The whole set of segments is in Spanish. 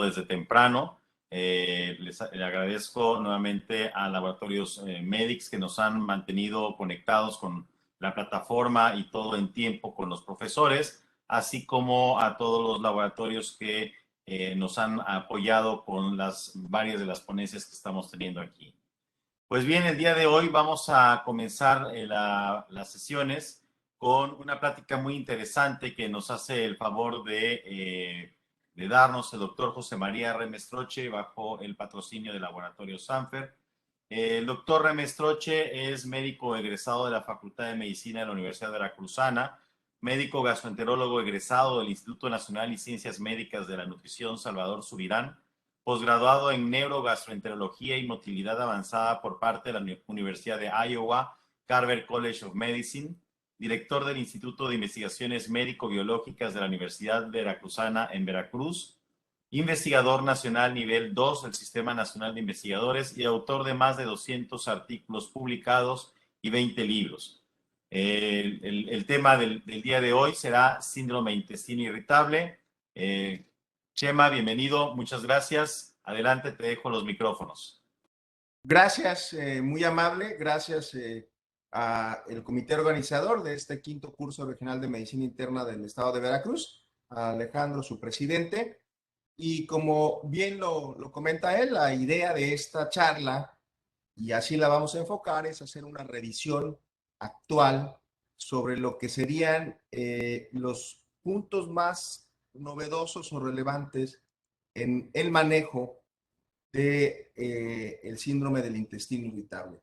desde temprano. Le agradezco nuevamente a Laboratorios Medix que nos han mantenido conectados con la plataforma y todo en tiempo con los profesores, así como a todos los laboratorios que nos han apoyado con varias de las ponencias que estamos teniendo aquí. Pues bien, el día de hoy vamos a comenzar las sesiones con una plática muy interesante que nos hace el favor de darnos el doctor José María Remestroche bajo el patrocinio del Laboratorio Sanfer. El doctor Remestroche es médico egresado de la Facultad de Medicina de la Universidad Veracruzana, médico gastroenterólogo egresado del Instituto Nacional de Ciencias Médicas de la Nutrición Salvador Subirán, posgraduado en neurogastroenterología y motilidad avanzada por parte de la Universidad de Iowa, Carver College of Medicine, director del Instituto de Investigaciones Médico-Biológicas de la Universidad Veracruzana en Veracruz, investigador nacional nivel 2 del Sistema Nacional de Investigadores y autor de más de 200 artículos publicados y 20 libros. El tema del día de hoy será síndrome de intestino irritable. Chema, bienvenido, muchas gracias. Adelante, te dejo los micrófonos. Gracias, muy amable. Gracias al comité organizador de este quinto curso regional de medicina interna del estado de Veracruz, a Alejandro, su presidente. Y como bien lo comenta él, la idea de esta charla, y así la vamos a enfocar, es hacer una revisión actual sobre lo que serían los puntos más novedosos o relevantes en el manejo de el síndrome del intestino irritable.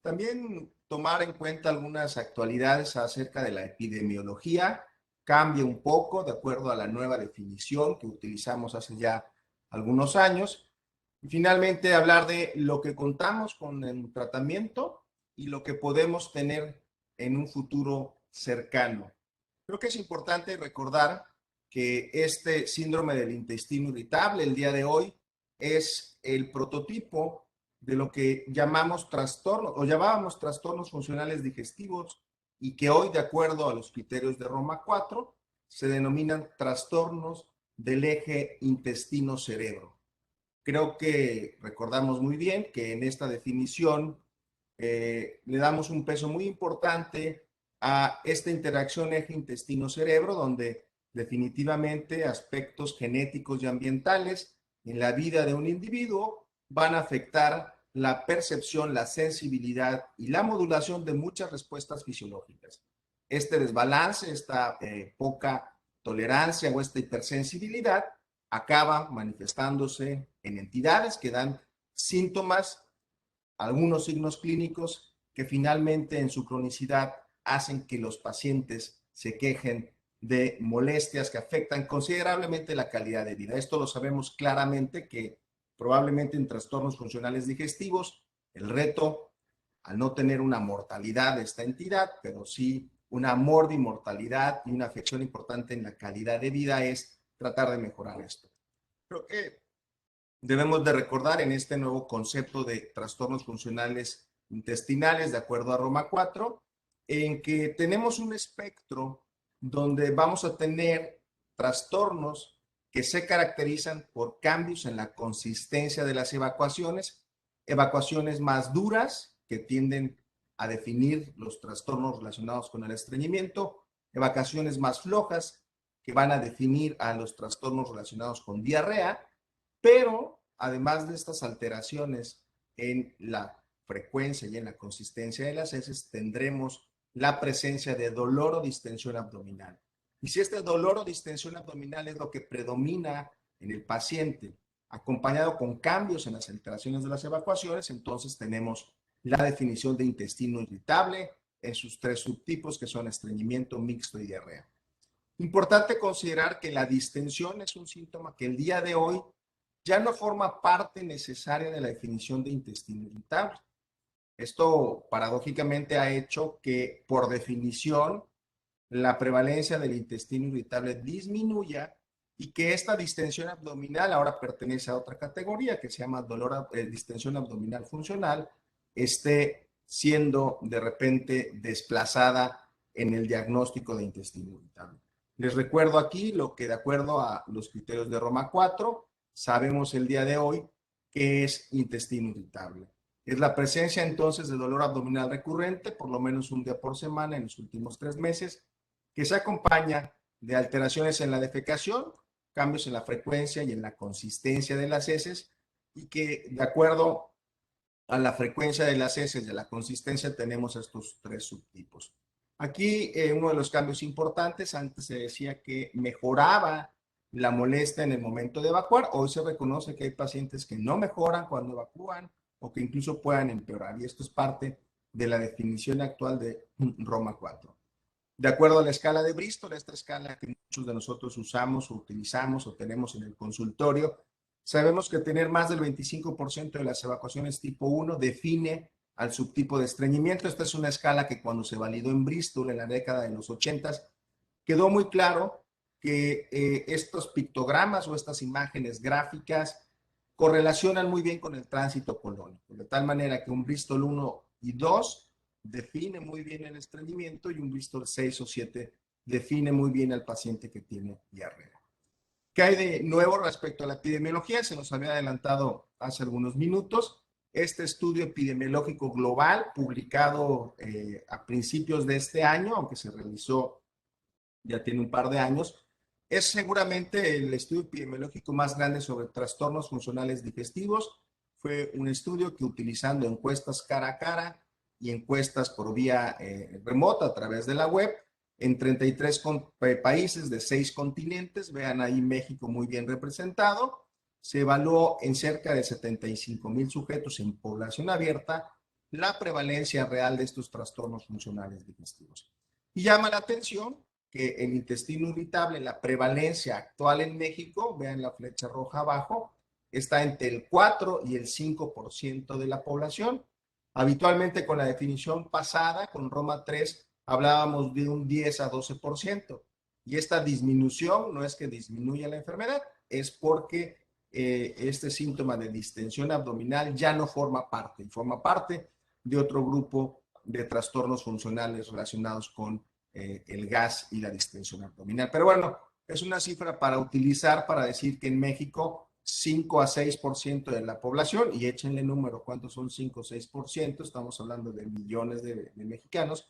También tomar en cuenta algunas actualidades acerca de la epidemiología. Cambia un poco de acuerdo a la nueva definición que utilizamos hace ya algunos años. Y finalmente hablar de lo que contamos con el tratamiento y lo que podemos tener en un futuro cercano. Creo que es importante recordar que este síndrome del intestino irritable el día de hoy es el prototipo de lo que llamamos trastornos o llamábamos trastornos funcionales digestivos y que hoy, de acuerdo a los criterios de Roma 4, se denominan trastornos del eje intestino-cerebro. Creo que recordamos muy bien que en esta definición le damos un peso muy importante a esta interacción eje intestino-cerebro, donde definitivamente aspectos genéticos y ambientales en la vida de un individuo van a afectar la percepción, la sensibilidad y la modulación de muchas respuestas fisiológicas. Este desbalance, esta poca tolerancia o esta hipersensibilidad acaba manifestándose en entidades que dan síntomas, algunos signos clínicos que finalmente en su cronicidad hacen que los pacientes se quejen de molestias que afectan considerablemente la calidad de vida. Esto lo sabemos claramente que probablemente en trastornos funcionales digestivos el reto, al no tener una mortalidad de esta entidad, pero sí una morbi-mortalidad y una afección importante en la calidad de vida, es tratar de mejorar esto. Creo que debemos de recordar en este nuevo concepto de trastornos funcionales intestinales, de acuerdo a Roma 4, en que tenemos un espectro donde vamos a tener trastornos que se caracterizan por cambios en la consistencia de las evacuaciones más duras que tienden a definir los trastornos relacionados con el estreñimiento, evacuaciones más flojas que van a definir a los trastornos relacionados con diarrea, pero además de estas alteraciones en la frecuencia y en la consistencia de las heces, tendremos la presencia de dolor o distensión abdominal. Y si este dolor o distensión abdominal es lo que predomina en el paciente, acompañado con cambios en las alteraciones de las evacuaciones, entonces tenemos la definición de intestino irritable en sus tres subtipos, que son estreñimiento, mixto y diarrea. Importante considerar que la distensión es un síntoma que el día de hoy ya no forma parte necesaria de la definición de intestino irritable. Esto paradójicamente ha hecho que, por definición, la prevalencia del intestino irritable disminuya y que esta distensión abdominal ahora pertenece a otra categoría que se llama distensión abdominal funcional, esté siendo de repente desplazada en el diagnóstico de intestino irritable. Les recuerdo aquí lo que, de acuerdo a los criterios de Roma 4, sabemos el día de hoy que es intestino irritable. Es la presencia entonces de dolor abdominal recurrente, por lo menos un día por semana en los últimos 3 meses, que se acompaña de alteraciones en la defecación, cambios en la frecuencia y en la consistencia de las heces, y que de acuerdo a la frecuencia de las heces y a la consistencia tenemos estos 3 subtipos. Aquí uno de los cambios importantes, antes se decía que mejoraba la molestia en el momento de evacuar, hoy se reconoce que hay pacientes que no mejoran cuando evacúan o que incluso puedan empeorar, y esto es parte de la definición actual de Roma 4. De acuerdo a la escala de Bristol, esta escala que muchos de nosotros usamos o utilizamos o tenemos en el consultorio, sabemos que tener más del 25% de las evacuaciones tipo 1 define al subtipo de estreñimiento. Esta es una escala que cuando se validó en Bristol en la década de los 80 quedó muy claro que estos pictogramas o estas imágenes gráficas correlacionan muy bien con el tránsito colónico, de tal manera que un Bristol 1 y 2 define muy bien el estreñimiento y un Bristol 6 o 7 define muy bien al paciente que tiene diarrea. ¿Qué hay de nuevo respecto a la epidemiología? Se nos había adelantado hace algunos minutos. Este estudio epidemiológico global, publicado a principios de este año, aunque se realizó ya tiene un par de años, es seguramente el estudio epidemiológico más grande sobre trastornos funcionales digestivos. Fue un estudio que, utilizando encuestas cara a cara y encuestas por vía remota a través de la web, en 33 países de 6 continentes, vean ahí México muy bien representado, se evaluó en cerca de 75,000 sujetos en población abierta la prevalencia real de estos trastornos funcionales digestivos. Y llama la atención que el intestino irritable, la prevalencia actual en México, vean la flecha roja abajo, está entre el 4 y el 5% de la población. Habitualmente con la definición pasada, con Roma 3, hablábamos de un 10 a 12%. Y esta disminución no es que disminuya la enfermedad, es porque este síntoma de distensión abdominal ya no forma parte, forma parte de otro grupo de trastornos funcionales relacionados con el gas y la distensión abdominal. Pero bueno, es una cifra para utilizar para decir que en México 5 a 6% de la población, y échenle número, ¿cuántos son 5 o 6%? Estamos hablando de millones de mexicanos,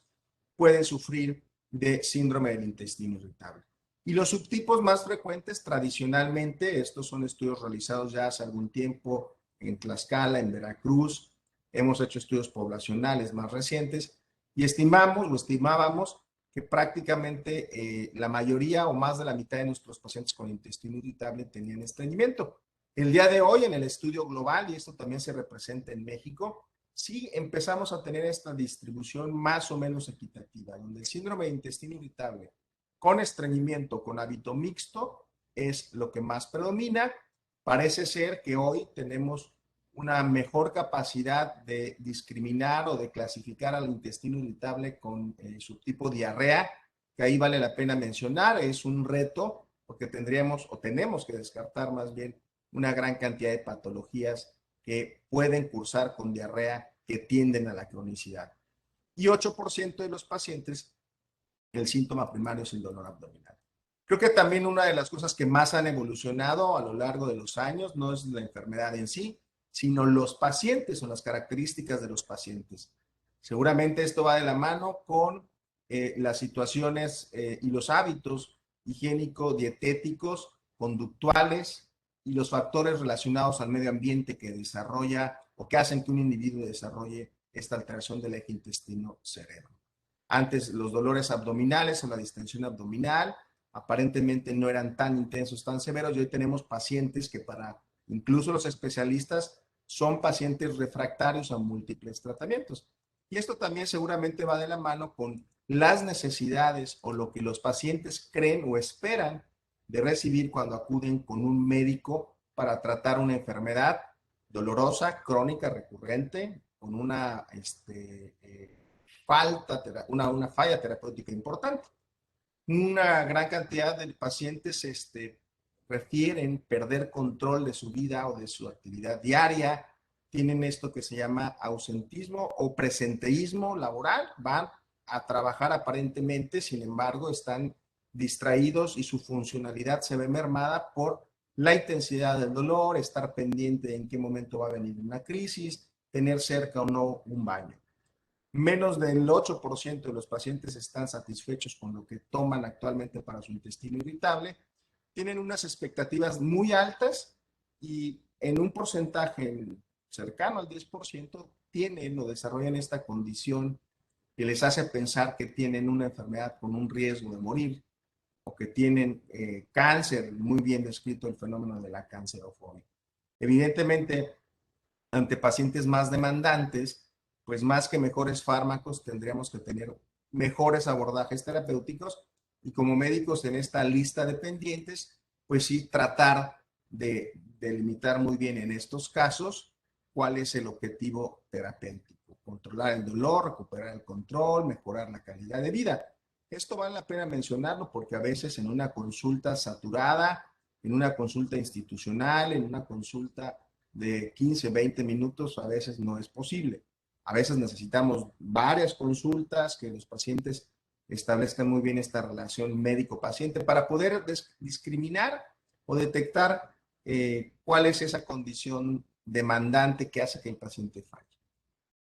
pueden sufrir de síndrome del intestino irritable. Y los subtipos más frecuentes tradicionalmente, estos son estudios realizados ya hace algún tiempo en Tlaxcala, en Veracruz, hemos hecho estudios poblacionales más recientes y estimábamos que prácticamente la mayoría o más de la mitad de nuestros pacientes con intestino irritable tenían estreñimiento. El día de hoy en el estudio global, y esto también se representa en México, sí empezamos a tener esta distribución más o menos equitativa, donde el síndrome de intestino irritable con estreñimiento, con hábito mixto, es lo que más predomina. Parece ser que hoy tenemos una mejor capacidad de discriminar o de clasificar al intestino irritable con subtipo diarrea, que ahí vale la pena mencionar, es un reto porque tendríamos o tenemos que descartar más bien una gran cantidad de patologías que pueden cursar con diarrea que tienden a la cronicidad. Y 8% de los pacientes, el síntoma primario es el dolor abdominal. Creo que también una de las cosas que más han evolucionado a lo largo de los años no es la enfermedad en sí, sino los pacientes o las características de los pacientes. Seguramente esto va de la mano con las situaciones y los hábitos higiénico-dietéticos, conductuales y los factores relacionados al medio ambiente que desarrolla o que hacen que un individuo desarrolle esta alteración del eje intestino-cerebro. Antes los dolores abdominales o la distensión abdominal aparentemente no eran tan intensos, tan severos, y hoy tenemos pacientes que para incluso los especialistas son pacientes refractarios a múltiples tratamientos. Y esto también seguramente va de la mano con las necesidades o lo que los pacientes creen o esperan de recibir cuando acuden con un médico para tratar una enfermedad dolorosa, crónica, recurrente, con una una falla terapéutica importante. Una gran cantidad de pacientes refieren perder control de su vida o de su actividad diaria, tienen esto que se llama ausentismo o presenteísmo laboral, van a trabajar aparentemente, sin embargo, están distraídos y su funcionalidad se ve mermada por la intensidad del dolor, estar pendiente de en qué momento va a venir una crisis, tener cerca o no un baño. Menos del 8% de los pacientes están satisfechos con lo que toman actualmente para su intestino irritable. Tienen unas expectativas muy altas y en un porcentaje cercano al 10% tienen o desarrollan esta condición que les hace pensar que tienen una enfermedad con un riesgo de morir o que tienen cáncer, muy bien descrito el fenómeno de la cancerofobia. Evidentemente, ante pacientes más demandantes, pues más que mejores fármacos, tendríamos que tener mejores abordajes terapéuticos y como médicos en esta lista de pendientes, pues sí tratar de delimitar muy bien en estos casos cuál es el objetivo terapéutico. Controlar el dolor, recuperar el control, mejorar la calidad de vida. Esto vale la pena mencionarlo porque a veces en una consulta saturada, en una consulta institucional, en una consulta de 15, 20 minutos a veces no es posible. A veces necesitamos varias consultas, que los pacientes establezcan muy bien esta relación médico-paciente para poder discriminar o detectar cuál es esa condición demandante que hace que el paciente falle.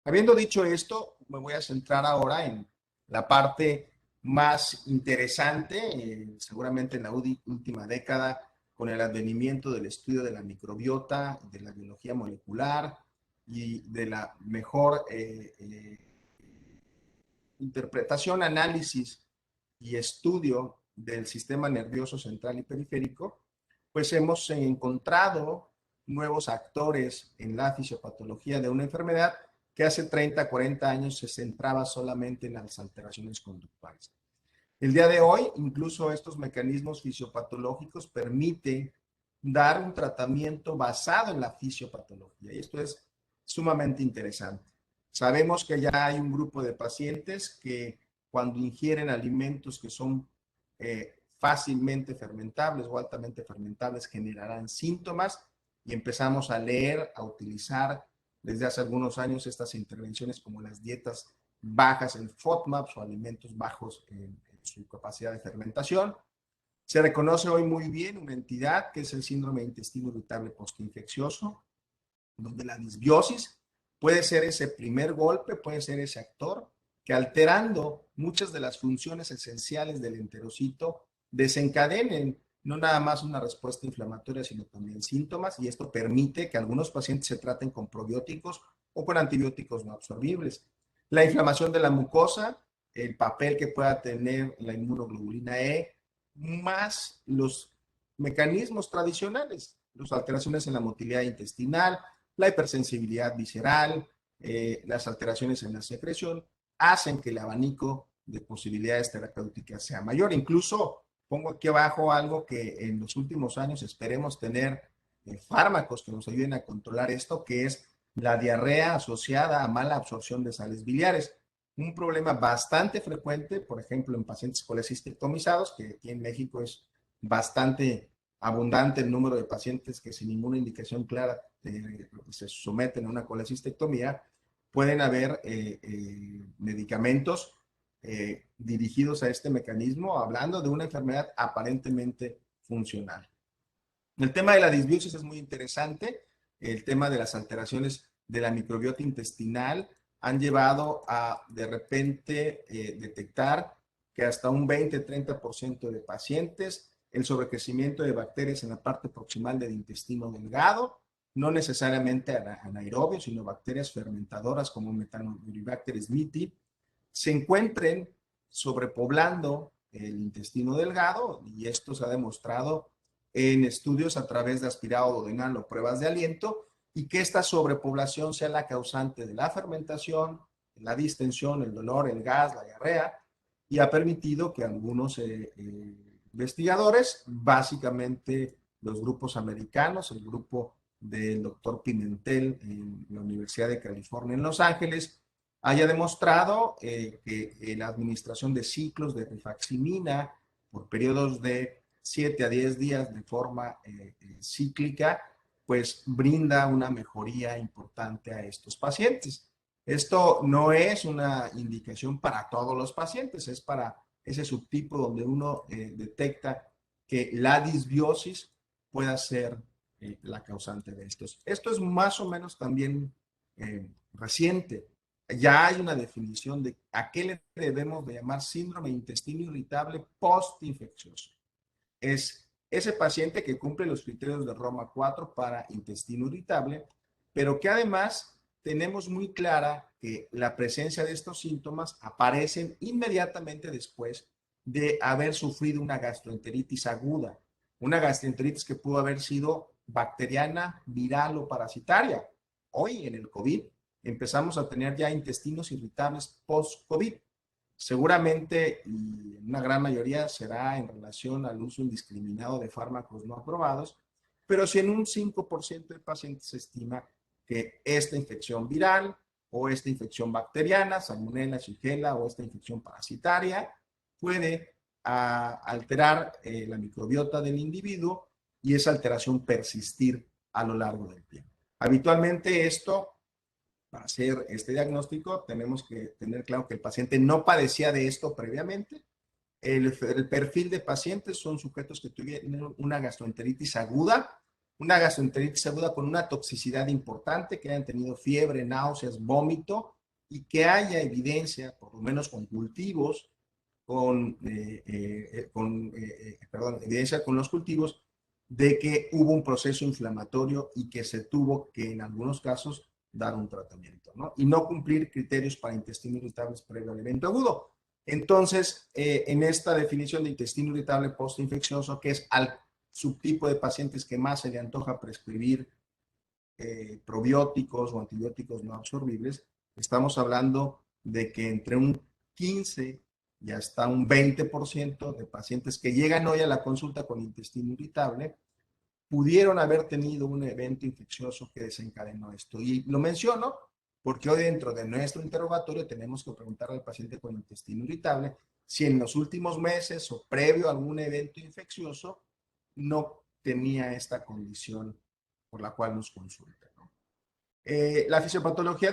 Habiendo dicho esto, me voy a centrar ahora en la parte más interesante, seguramente en la última década, con el advenimiento del estudio de la microbiota, de la biología molecular y de la mejor interpretación, análisis y estudio del sistema nervioso central y periférico, pues hemos encontrado nuevos actores en la fisiopatología de una enfermedad que hace 30, 40 años se centraba solamente en las alteraciones conductuales. El día de hoy, incluso estos mecanismos fisiopatológicos permiten dar un tratamiento basado en la fisiopatología y esto es sumamente interesante. Sabemos que ya hay un grupo de pacientes que cuando ingieren alimentos que son fácilmente fermentables o altamente fermentables generarán síntomas y empezamos a leer, a utilizar desde hace algunos años estas intervenciones como las dietas bajas en FODMAPs o alimentos bajos en su capacidad de fermentación. Se reconoce hoy muy bien una entidad que es el síndrome de intestino irritable postinfeccioso, donde la disbiosis puede ser ese primer golpe, puede ser ese actor que alterando muchas de las funciones esenciales del enterocito desencadenen no nada más una respuesta inflamatoria, sino también síntomas, y esto permite que algunos pacientes se traten con probióticos o con antibióticos no absorbibles. La inflamación de la mucosa, el papel que pueda tener la inmunoglobulina E, más los mecanismos tradicionales, las alteraciones en la motilidad intestinal, la hipersensibilidad visceral, las alteraciones en la secreción, hacen que el abanico de posibilidades terapéuticas sea mayor. Incluso pongo aquí abajo algo que en los últimos años esperemos tener fármacos que nos ayuden a controlar esto, que es la diarrea asociada a mala absorción de sales biliares. Un problema bastante frecuente, por ejemplo, en pacientes colecistectomizados, que aquí en México es bastante abundante el número de pacientes que sin ninguna indicación clara se someten a una colecistectomía, pueden haber medicamentos dirigidos a este mecanismo, hablando de una enfermedad aparentemente funcional. El tema de la disbiosis es muy interesante. El tema de las alteraciones de la microbiota intestinal han llevado a de repente detectar que hasta un 20-30% de pacientes el sobrecrecimiento de bacterias en la parte proximal del intestino delgado, no necesariamente anaerobios, sino bacterias fermentadoras como Methanobrevibacter smithii, se encuentren sobrepoblando el intestino delgado, y esto se ha demostrado en estudios a través de aspirado duodenal o pruebas de aliento, y que esta sobrepoblación sea la causante de la fermentación, la distensión, el dolor, el gas, la diarrea, y ha permitido que algunos investigadores, básicamente los grupos americanos, el grupo del doctor Pimentel en la Universidad de California en Los Ángeles, haya demostrado que la administración de ciclos de rifaximina por periodos de 7 a 10 días de forma cíclica, pues brinda una mejoría importante a estos pacientes. Esto no es una indicación para todos los pacientes, es para ese subtipo donde uno detecta que la disbiosis pueda ser la causante de estos. Esto es más o menos también reciente. Ya hay una definición de a qué le debemos de llamar síndrome de intestino irritable postinfeccioso. Es ese paciente que cumple los criterios de Roma 4 para intestino irritable, pero que además tenemos muy clara que la presencia de estos síntomas aparecen inmediatamente después de haber sufrido una gastroenteritis aguda, una gastroenteritis que pudo haber sido bacteriana, viral o parasitaria. Hoy en el COVID empezamos a tener ya intestinos irritables post-COVID. Seguramente, y en una gran mayoría, será en relación al uso indiscriminado de fármacos no aprobados, pero si en un 5% de pacientes se estima que esta infección viral o esta infección bacteriana, Salmonella, Shigella o esta infección parasitaria puede alterar la microbiota del individuo y esa alteración persistir a lo largo del tiempo. Habitualmente esto, para hacer este diagnóstico, tenemos que tener claro que el paciente no padecía de esto previamente. El perfil de pacientes son sujetos que tuvieron una gastroenteritis aguda con una toxicidad importante, que hayan tenido fiebre, náuseas, vómito y que haya evidencia, por lo menos con cultivos, evidencia con los cultivos de que hubo un proceso inflamatorio y que se tuvo que en algunos casos dar un tratamiento, ¿no? Y no cumplir criterios para intestino irritable previo al evento agudo. Entonces, en esta definición de intestino irritable postinfeccioso, que es al subtipo de pacientes que más se le antoja prescribir probióticos o antibióticos no absorbibles, estamos hablando de que entre un 15 y hasta un 20% de pacientes que llegan hoy a la consulta con intestino irritable pudieron haber tenido un evento infeccioso que desencadenó esto. Y lo menciono porque hoy dentro de nuestro interrogatorio tenemos que preguntar al paciente con intestino irritable si en los últimos meses o previo a algún evento infeccioso no tenía esta condición por la cual nos consulta, ¿no? La fisiopatología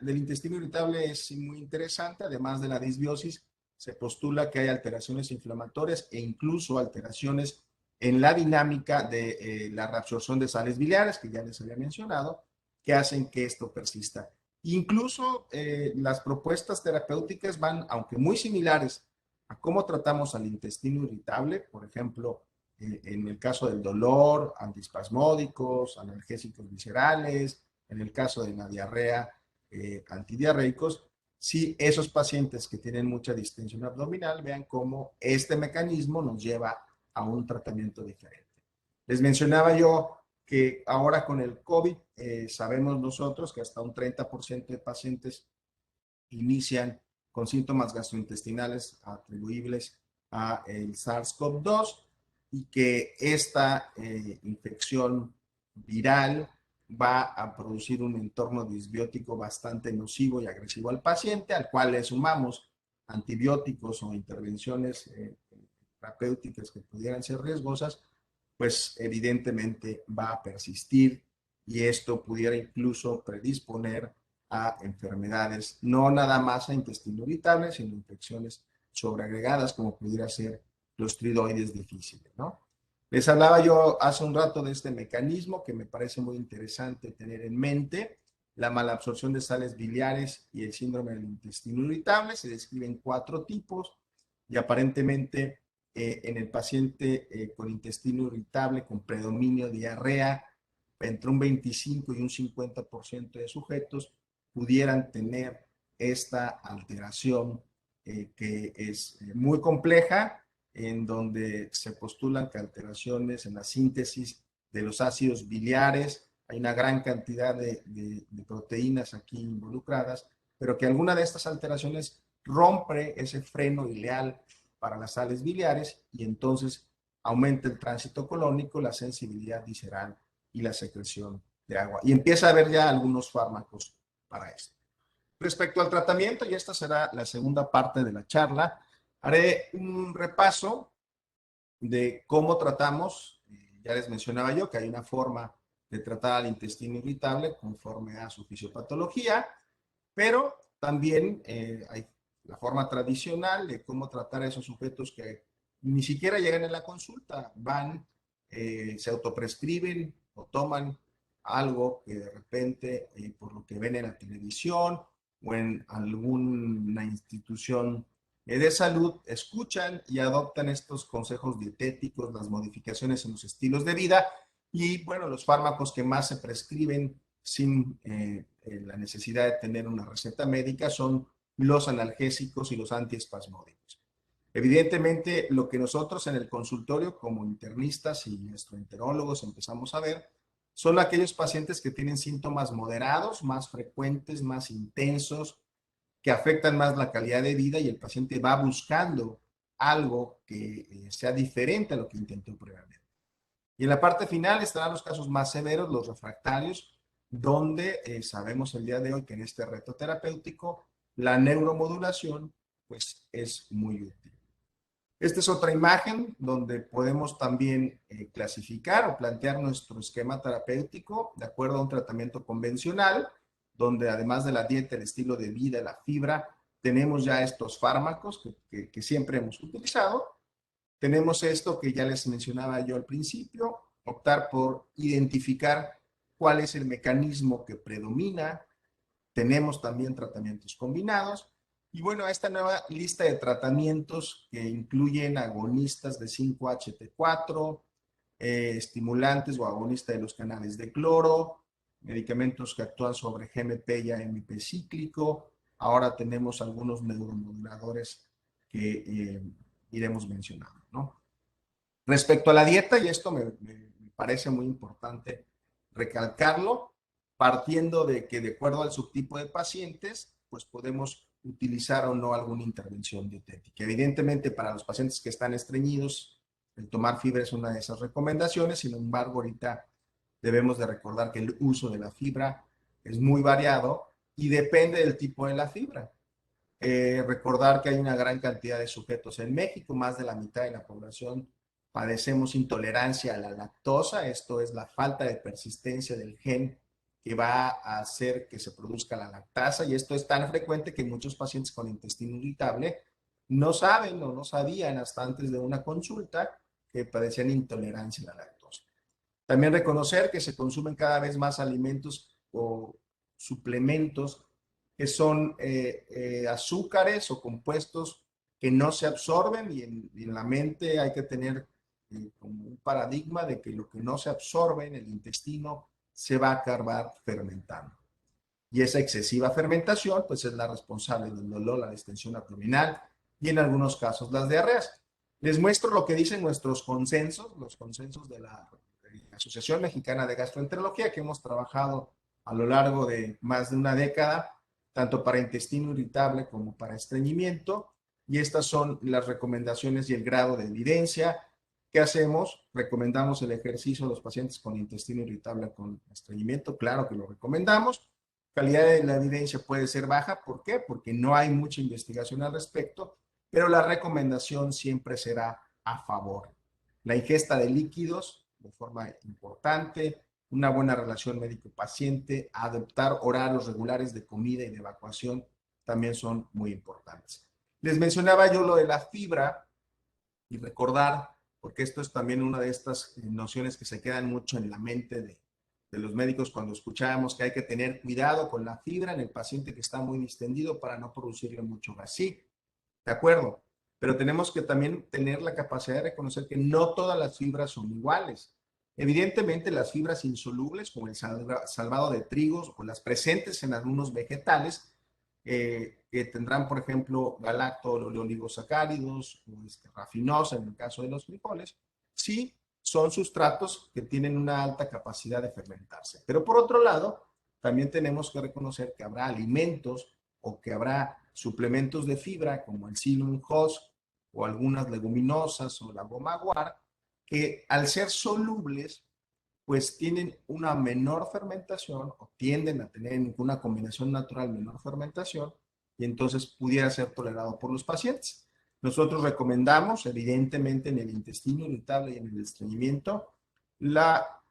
del intestino irritable es muy interesante. Además de la disbiosis, se postula que hay alteraciones inflamatorias e incluso alteraciones en la dinámica de la reabsorción de sales biliares, que ya les había mencionado, que hacen que esto persista. Incluso las propuestas terapéuticas van, aunque muy similares a cómo tratamos al intestino irritable, por ejemplo, en el caso del dolor, antiespasmódicos, analgésicos viscerales, en el caso de la diarrea, antidiarreicos, si esos pacientes que tienen mucha distensión abdominal vean cómo este mecanismo nos lleva a un tratamiento diferente. Les mencionaba yo que ahora con el COVID sabemos nosotros que hasta un 30% de pacientes inician con síntomas gastrointestinales atribuibles a el SARS-CoV-2 y que esta infección viral va a producir un entorno disbiótico bastante nocivo y agresivo al paciente, al cual le sumamos antibióticos o intervenciones terapéuticas que pudieran ser riesgosas, pues evidentemente va a persistir y esto pudiera incluso predisponer a enfermedades, no nada más a intestino irritable, sino infecciones sobreagregadas como pudiera ser clostridoides difíciles, ¿no? Les hablaba yo hace un rato de este mecanismo que me parece muy interesante tener en mente. La malabsorción de sales biliares y el síndrome del intestino irritable se describen 4 tipos y aparentemente en el paciente con intestino irritable con predominio de diarrea, entre un 25 y un 50% de sujetos pudieran tener esta alteración que es muy compleja, en donde se postulan que alteraciones en la síntesis de los ácidos biliares, hay una gran cantidad de proteínas aquí involucradas, pero que alguna de estas alteraciones rompe ese freno ileal para las sales biliares y entonces aumenta el tránsito colónico, la sensibilidad visceral y la secreción de agua. Y empieza a haber ya algunos fármacos para esto. Respecto al tratamiento, y esta será la segunda parte de la charla, haré un repaso de cómo tratamos. Ya les mencionaba yo que hay una forma de tratar al intestino irritable conforme a su fisiopatología, pero también hay la forma tradicional de cómo tratar a esos sujetos que ni siquiera llegan a la consulta, van se autoprescriben o toman algo que de repente, por lo que ven en la televisión o en alguna institución de salud, escuchan y adoptan estos consejos dietéticos, las modificaciones en los estilos de vida y, bueno, los fármacos que más se prescriben sin la necesidad de tener una receta médica son los analgésicos y los antiespasmódicos. Evidentemente, lo que nosotros en el consultorio como internistas y gastroenterólogos empezamos a ver son aquellos pacientes que tienen síntomas moderados, más frecuentes, más intensos, que afectan más la calidad de vida y el paciente va buscando algo que sea diferente a lo que intentó previamente. Y en la parte final estarán los casos más severos, los refractarios, donde sabemos el día de hoy que en este reto terapéutico la neuromodulación pues es muy útil. Esta es otra imagen donde podemos también clasificar o plantear nuestro esquema terapéutico de acuerdo a un tratamiento convencional, donde además de la dieta, el estilo de vida, la fibra, tenemos ya estos fármacos que siempre hemos utilizado. Tenemos esto que ya les mencionaba yo al principio, optar por identificar cuál es el mecanismo que predomina. Tenemos también tratamientos combinados. Y bueno, esta nueva lista de tratamientos que incluyen agonistas de 5-HT4, estimulantes o agonistas de los canales de cloro, medicamentos que actúan sobre GMP y AMP cíclico. Ahora tenemos algunos neuromoduladores que iremos mencionando, ¿no? Respecto a la dieta, y esto me parece muy importante recalcarlo, partiendo de que de acuerdo al subtipo de pacientes, pues podemos utilizar o no alguna intervención dietética. Evidentemente, para los pacientes que están estreñidos, el tomar fibra es una de esas recomendaciones. Sin embargo, ahorita debemos de recordar que el uso de la fibra es muy variado y depende del tipo de la fibra. Recordar que hay una gran cantidad de sujetos en México, más de la mitad de la población padecemos intolerancia a la lactosa, esto es la falta de persistencia del gen que va a hacer que se produzca la lactasa, y esto es tan frecuente que muchos pacientes con intestino irritable no saben o no sabían hasta antes de una consulta que padecían intolerancia a la lactosa. También reconocer que se consumen cada vez más alimentos o suplementos que son azúcares o compuestos que no se absorben, y en la mente hay que tener como un paradigma de que lo que no se absorbe en el intestino se va a acabar fermentando. Y esa excesiva fermentación pues es la responsable del dolor, la distensión abdominal y en algunos casos las diarreas. Les muestro lo que dicen nuestros consensos, los consensos de la Asociación Mexicana de Gastroenterología, que hemos trabajado a lo largo de más de una década, tanto para intestino irritable como para estreñimiento, y estas son las recomendaciones y el grado de evidencia. ¿Qué hacemos? Recomendamos el ejercicio a los pacientes con intestino irritable con estreñimiento, claro que lo recomendamos. Calidad de la evidencia puede ser baja, ¿por qué? Porque no hay mucha investigación al respecto, pero la recomendación siempre será a favor. La ingesta de líquidos de forma importante, una buena relación médico-paciente, adoptar horarios regulares de comida y de evacuación también son muy importantes. Les mencionaba yo lo de la fibra y recordar, porque esto es también una de estas nociones que se quedan mucho en la mente de los médicos cuando escuchábamos que hay que tener cuidado con la fibra en el paciente que está muy distendido para no producirle mucho gas. Sí, de acuerdo, pero tenemos que también tener la capacidad de reconocer que no todas las fibras son iguales. Evidentemente, las fibras insolubles, como el salvado de trigos o las presentes en algunos vegetales, que tendrán, por ejemplo, galacto-oligosacáridos o rafinosa en el caso de los frijoles, sí son sustratos que tienen una alta capacidad de fermentarse. Pero por otro lado, también tenemos que reconocer que habrá alimentos o que habrá suplementos de fibra como el psyllium husk o algunas leguminosas o la goma guar, que al ser solubles pues tienen una menor fermentación o tienden a tener una combinación natural menor fermentación, y entonces pudiera ser tolerado por los pacientes. Nosotros recomendamos, evidentemente, en el intestino irritable y en el estreñimiento, la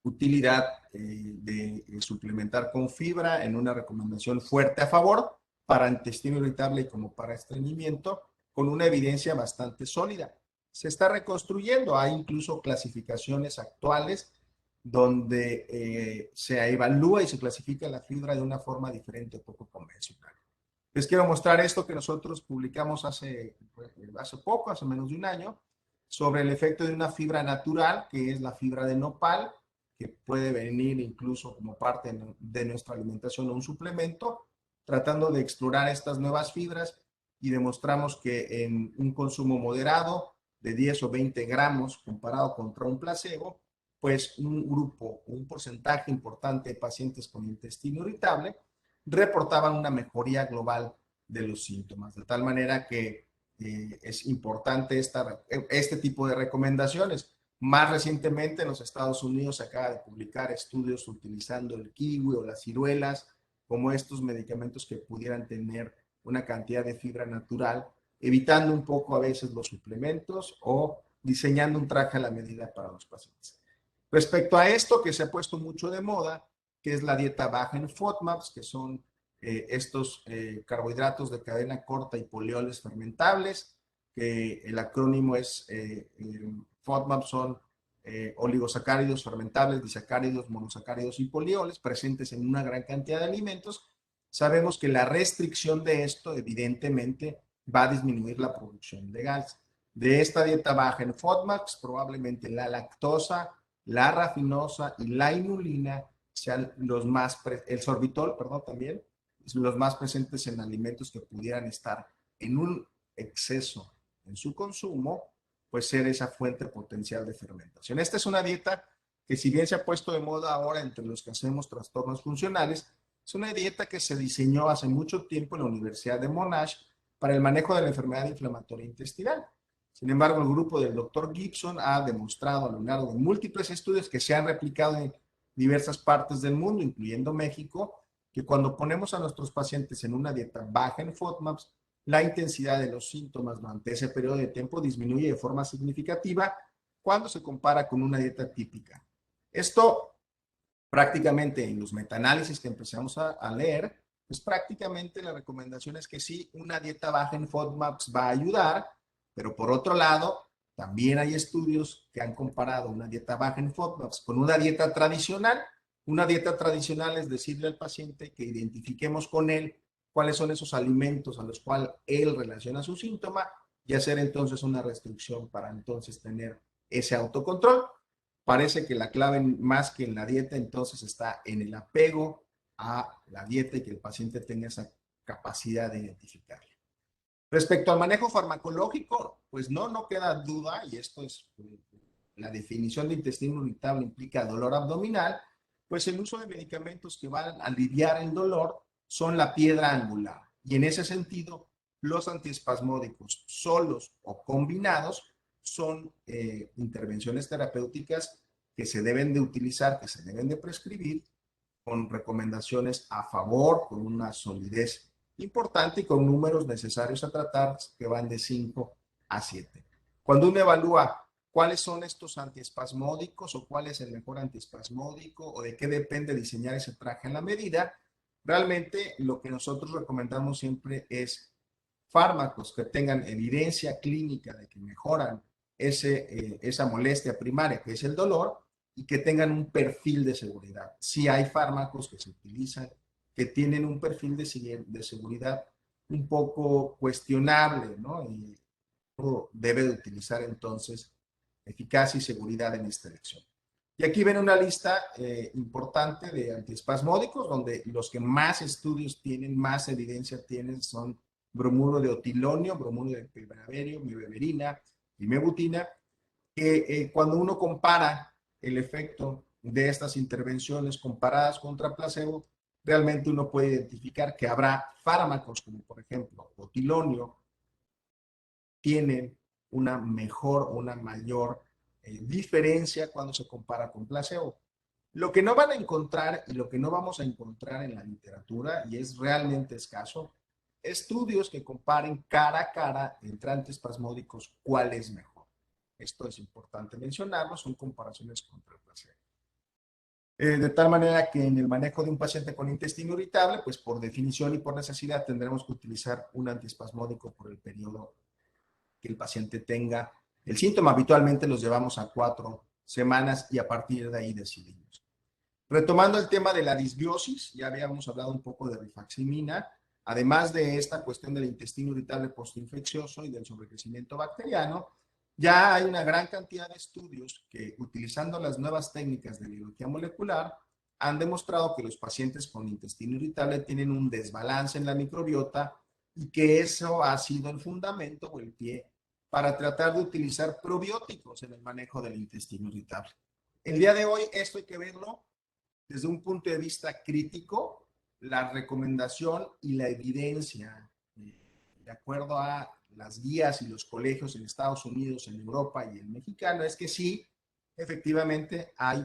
utilidad de suplementar con fibra en una recomendación fuerte a favor para intestino irritable y como para estreñimiento, con una evidencia bastante sólida. se está reconstruyendo. Hay incluso clasificaciones actuales donde se evalúa y se clasifica la fibra de una forma diferente, poco convencional. Les quiero mostrar esto que nosotros publicamos hace poco, hace menos de un año, sobre el efecto de una fibra natural, que es la fibra de nopal, que puede venir incluso como parte de nuestra alimentación o un suplemento, tratando de explorar estas nuevas fibras, y demostramos que en un consumo moderado de 10 o 20 gramos comparado contra un placebo, pues un grupo, un porcentaje importante de pacientes con intestino irritable reportaban una mejoría global de los síntomas, de tal manera que es importante este tipo de recomendaciones. Más recientemente en los Estados Unidos se acaba de publicar estudios utilizando el kiwi o las ciruelas como estos medicamentos que pudieran tener una cantidad de fibra natural, evitando un poco a veces los suplementos o diseñando un traje a la medida para los pacientes. Respecto a esto que se ha puesto mucho de moda, que es la dieta baja en FODMAPs, que son estos carbohidratos de cadena corta y polioles fermentables, que el acrónimo es FODMAPs, son oligosacáridos fermentables, disacáridos, monosacáridos y polioles, presentes en una gran cantidad de alimentos. Sabemos que la restricción de esto evidentemente va a disminuir la producción de gas. De esta dieta baja en FODMAPs, probablemente la lactosa, la rafinosa y la inulina sean los más, el sorbitol, perdón, también, los más presentes en alimentos que pudieran estar en un exceso en su consumo, pues ser esa fuente potencial de fermentación. Esta es una dieta que, si bien se ha puesto de moda ahora entre los que hacemos trastornos funcionales, es una dieta que se diseñó hace mucho tiempo en la Universidad de Monash para el manejo de la enfermedad inflamatoria intestinal. Sin embargo, el grupo del Dr. Gibson ha demostrado a lo largo de múltiples estudios que se han replicado en diversas partes del mundo, incluyendo México, que cuando ponemos a nuestros pacientes en una dieta baja en FODMAPs, la intensidad de los síntomas durante ese periodo de tiempo disminuye de forma significativa cuando se compara con una dieta típica. Esto prácticamente en los metaanálisis que empezamos a leer, pues prácticamente la recomendación es que sí, una dieta baja en FODMAPs va a ayudar, pero por otro lado, también hay estudios que han comparado una dieta baja en FODMAPs con una dieta tradicional. Una dieta tradicional es decirle al paciente que identifiquemos con él cuáles son esos alimentos a los cuales él relaciona su síntoma y hacer entonces una restricción para entonces tener ese autocontrol. Parece que la clave más que en la dieta entonces está en el apego a la dieta y que el paciente tenga esa capacidad de identificarla. Respecto al manejo farmacológico, pues no queda duda, y esto es la definición de intestino irritable implica dolor abdominal, pues el uso de medicamentos que van a aliviar el dolor son la piedra angular. Y en ese sentido, los antiespasmódicos solos o combinados son intervenciones terapéuticas que se deben de utilizar, que se deben de prescribir con recomendaciones a favor, con una solidez importante y con números necesarios a tratar que van de 5 a 7. Cuando uno evalúa cuáles son estos antiespasmódicos o cuál es el mejor antiespasmódico o de qué depende diseñar ese traje a la medida, realmente lo que nosotros recomendamos siempre es fármacos que tengan evidencia clínica de que mejoran esa molestia primaria que es el dolor y que tengan un perfil de seguridad. Si hay fármacos que se utilizan que tienen un perfil de seguridad un poco cuestionable, ¿no? Y uno debe de utilizar entonces eficacia y seguridad en esta elección. Y aquí ven una lista importante de antiespasmódicos, donde los que más estudios tienen, más evidencia tienen, son bromuro de otilonio, bromuro de pibraverio, mebeverina y mebutina, que cuando uno compara el efecto de estas intervenciones comparadas contra placebo, realmente uno puede identificar que habrá fármacos como por ejemplo otilonio, tienen una mejor, una mayor diferencia cuando se compara con placebo. Lo que no van a encontrar y lo que no vamos a encontrar en la literatura, y es realmente escaso, estudios que comparen cara a cara entre antiespasmódicos cuál es mejor. Esto es importante mencionarlo, son comparaciones contra el placebo. De tal manera que en el manejo de un paciente con intestino irritable, pues por definición y por necesidad tendremos que utilizar un antiespasmódico por el periodo que el paciente tenga el síntoma. Habitualmente los llevamos a 4 semanas y a partir de ahí decidimos. Retomando el tema de la disbiosis, ya habíamos hablado un poco de rifaximina, además de esta cuestión del intestino irritable postinfeccioso y del sobrecrecimiento bacteriano, ya hay una gran cantidad de estudios que, utilizando las nuevas técnicas de biología molecular, han demostrado que los pacientes con intestino irritable tienen un desbalance en la microbiota y que eso ha sido el fundamento o el pie para tratar de utilizar probióticos en el manejo del intestino irritable. El día de hoy esto hay que verlo desde un punto de vista crítico, la recomendación y la evidencia, de acuerdo a las guías y los colegios en Estados Unidos, en Europa y el mexicano, es que sí, efectivamente hay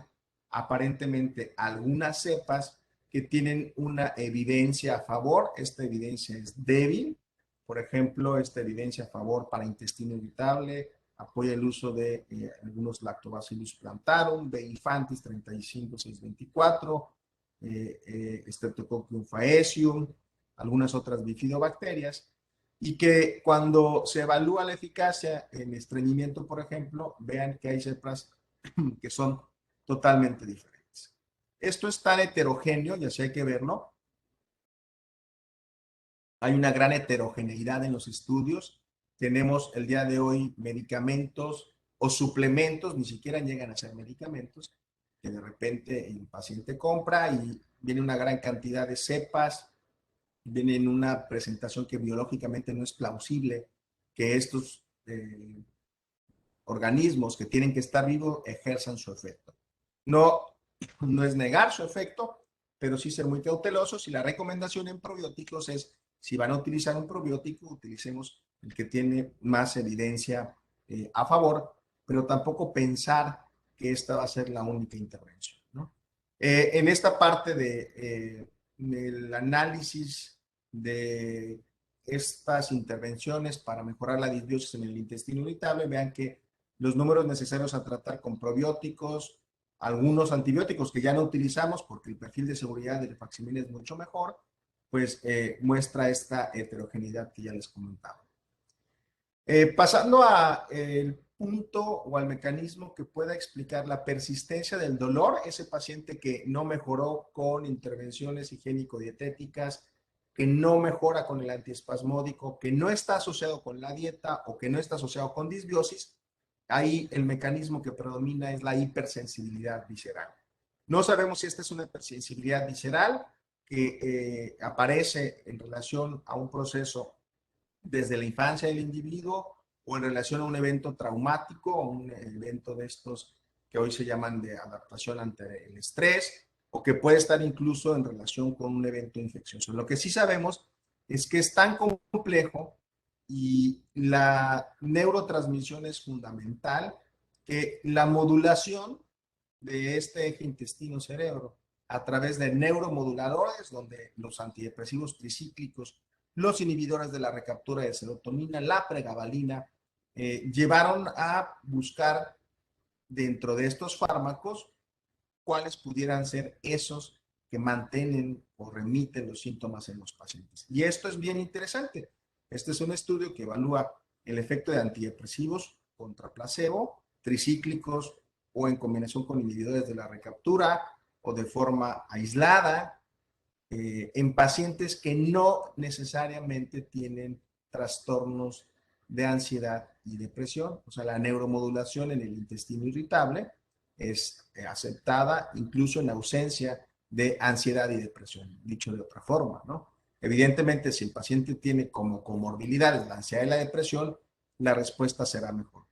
aparentemente algunas cepas que tienen una evidencia a favor. Esta evidencia es débil. Por ejemplo, esta evidencia a favor para intestino irritable apoya el uso de algunos Lactobacillus plantarum, B. infantis 35624, Streptococcus faecium, algunas otras bifidobacterias, y que cuando se evalúa la eficacia en estreñimiento, por ejemplo, vean que hay cepas que son totalmente diferentes. Esto es tan heterogéneo, y así hay que verlo. Hay una gran heterogeneidad en los estudios. Tenemos el día de hoy medicamentos o suplementos, ni siquiera llegan a ser medicamentos, que de repente el paciente compra y viene una gran cantidad de cepas, viene en una presentación que biológicamente no es plausible que estos organismos que tienen que estar vivos ejerzan su efecto. No, no es negar su efecto, pero sí ser muy cautelosos, y la recomendación en probióticos es, si van a utilizar un probiótico, utilicemos el que tiene más evidencia a favor, pero tampoco pensar que esta va a ser la única intervención, ¿no? En esta parte del análisis de estas intervenciones para mejorar la disbiosis en el intestino irritable, vean que los números necesarios a tratar con probióticos, algunos antibióticos que ya no utilizamos porque el perfil de seguridad del rifaximin es mucho mejor, pues muestra esta heterogeneidad que ya les comentaba. Pasando al punto o al mecanismo que pueda explicar la persistencia del dolor, ese paciente que no mejoró con intervenciones higiénico-dietéticas, que no mejora con el antiespasmódico, que no está asociado con la dieta o que no está asociado con disbiosis, ahí el mecanismo que predomina es la hipersensibilidad visceral. No sabemos si esta es una hipersensibilidad visceral que aparece en relación a un proceso desde la infancia del individuo o en relación a un evento traumático o un evento de estos que hoy se llaman de adaptación ante el estrés, o que puede estar incluso en relación con un evento infeccioso. Lo que sí sabemos es que es tan complejo y la neurotransmisión es fundamental, que la modulación de este eje intestino-cerebro a través de neuromoduladores, donde los antidepresivos tricíclicos, los inhibidores de la recaptura de serotonina, la pregabalina, llevaron a buscar dentro de estos fármacos cuáles pudieran ser esos que mantienen o remiten los síntomas en los pacientes. Y esto es bien interesante. Este es un estudio que evalúa el efecto de antidepresivos contra placebo, tricíclicos o en combinación con inhibidores de la recaptura o de forma aislada, en pacientes que no necesariamente tienen trastornos de ansiedad y depresión. O sea, la neuromodulación en el intestino irritable es aceptada incluso en ausencia de ansiedad y depresión, dicho de otra forma, ¿no? Evidentemente, si el paciente tiene como comorbilidades la ansiedad y la depresión, la respuesta será mejor.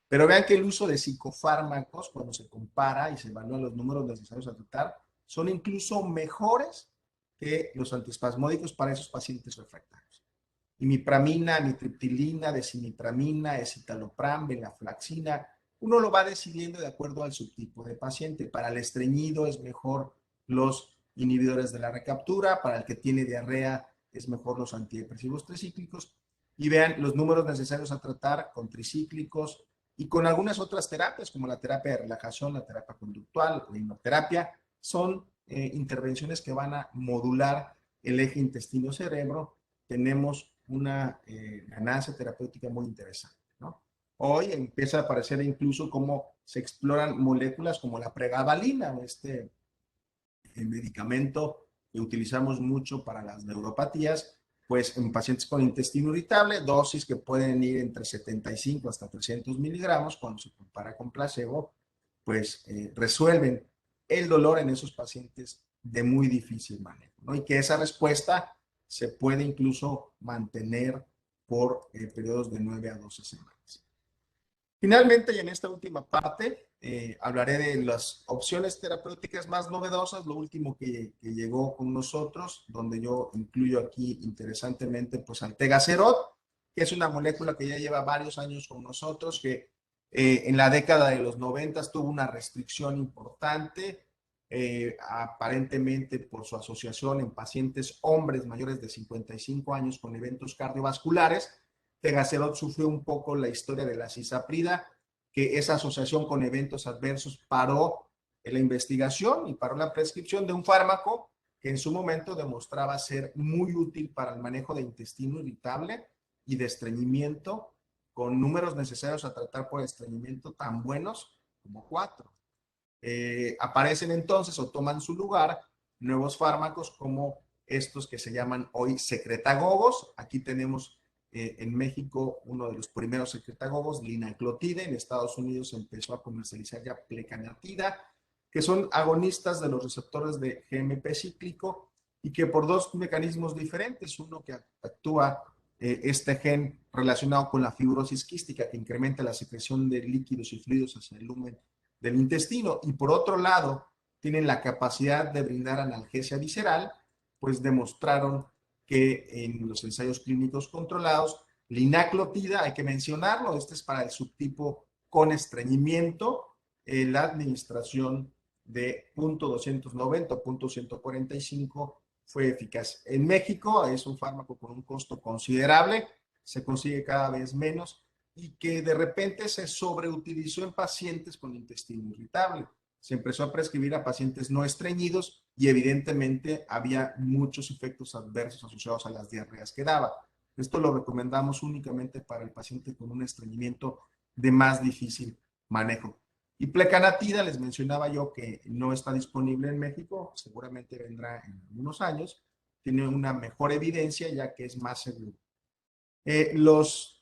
Pero vean que el uso de psicofármacos, cuando se compara y se evalúan los números necesarios a tratar, son incluso mejores que los antiespasmódicos para esos pacientes refractarios. Imipramina, amitriptilina, desimipramina, escitalopram, venlafaxina, uno lo va decidiendo de acuerdo al subtipo de paciente. Para el estreñido es mejor los inhibidores de la recaptura, para el que tiene diarrea es mejor los antidepresivos tricíclicos, y vean los números necesarios a tratar con tricíclicos y con algunas otras terapias como la terapia de relajación, la terapia conductual, la hipnoterapia, son intervenciones que van a modular el eje intestino-cerebro. Tenemos una ganancia terapéutica muy interesante, ¿no? Hoy empieza a aparecer incluso cómo se exploran moléculas como la pregabalina, medicamento que utilizamos mucho para las neuropatías, pues en pacientes con intestino irritable, dosis que pueden ir entre 75 hasta 300 miligramos, cuando se compara con placebo, pues resuelven el dolor en esos pacientes de muy difícil manejo, ¿no? Y que esa respuesta se puede incluso mantener por periodos de 9 a 12 semanas. Finalmente, y en esta última parte, hablaré de las opciones terapéuticas más novedosas, lo último que llegó con nosotros, donde yo incluyo aquí interesantemente pues al Tegacerot, que es una molécula que ya lleva varios años con nosotros, que en la década de los 90 tuvo una restricción importante, aparentemente por su asociación en pacientes hombres mayores de 55 años con eventos cardiovasculares. Tegacerot sufrió un poco la historia de la cisaprida, que esa asociación con eventos adversos paró la investigación y paró la prescripción de un fármaco que en su momento demostraba ser muy útil para el manejo de intestino irritable y de estreñimiento, con números necesarios a tratar por estreñimiento tan buenos como 4. Aparecen entonces o toman su lugar nuevos fármacos como estos que se llaman hoy secretagogos. Aquí tenemos en México uno de los primeros secretagogos, linaclotide. En Estados Unidos se empezó a comercializar ya plecanatida, que son agonistas de los receptores de GMP cíclico y que por dos mecanismos diferentes, uno que actúa este gen relacionado con la fibrosis quística, que incrementa la secreción de líquidos y fluidos hacia el lumen del intestino, y por otro lado tienen la capacidad de brindar analgesia visceral, pues demostraron que en los ensayos clínicos controlados, linaclotida, hay que mencionarlo, este es para el subtipo con estreñimiento, la administración de 0.290 o 0.145 fue eficaz. En México es un fármaco con un costo considerable, se consigue cada vez menos, y que de repente se sobreutilizó en pacientes con intestino irritable. Se empezó a prescribir a pacientes no estreñidos y evidentemente había muchos efectos adversos asociados a las diarreas que daba. Esto lo recomendamos únicamente para el paciente con un estreñimiento de más difícil manejo. Y plecanatida, les mencionaba yo que no está disponible en México, seguramente vendrá en algunos años, tiene una mejor evidencia ya que es más seguro. Los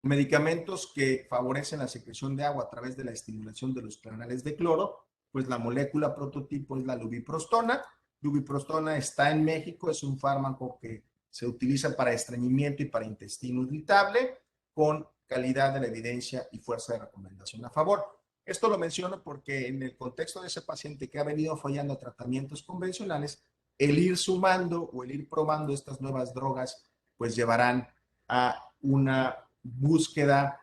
medicamentos que favorecen la secreción de agua a través de la estimulación de los canales de cloro, pues la molécula prototipo es la lubiprostona. Lubiprostona está en México, es un fármaco que se utiliza para estreñimiento y para intestino irritable, con calidad de la evidencia y fuerza de recomendación a favor. Esto lo menciono porque en el contexto de ese paciente que ha venido fallando a tratamientos convencionales, el ir sumando o el ir probando estas nuevas drogas, pues llevarán a una búsqueda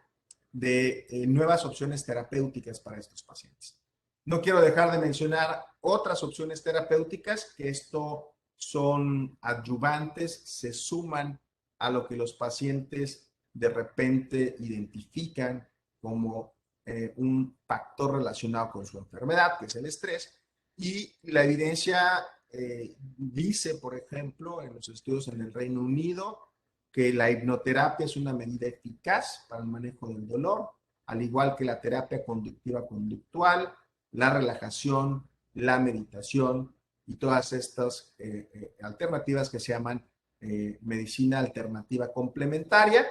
de nuevas opciones terapéuticas para estos pacientes. No quiero dejar de mencionar otras opciones terapéuticas que esto son adyuvantes, se suman a lo que los pacientes de repente identifican como un factor relacionado con su enfermedad, que es el estrés, y la evidencia dice, por ejemplo, en los estudios en el Reino Unido, que la hipnoterapia es una medida eficaz para el manejo del dolor, al igual que la terapia conductiva conductual, la relajación, la meditación y todas estas alternativas que se llaman medicina alternativa complementaria.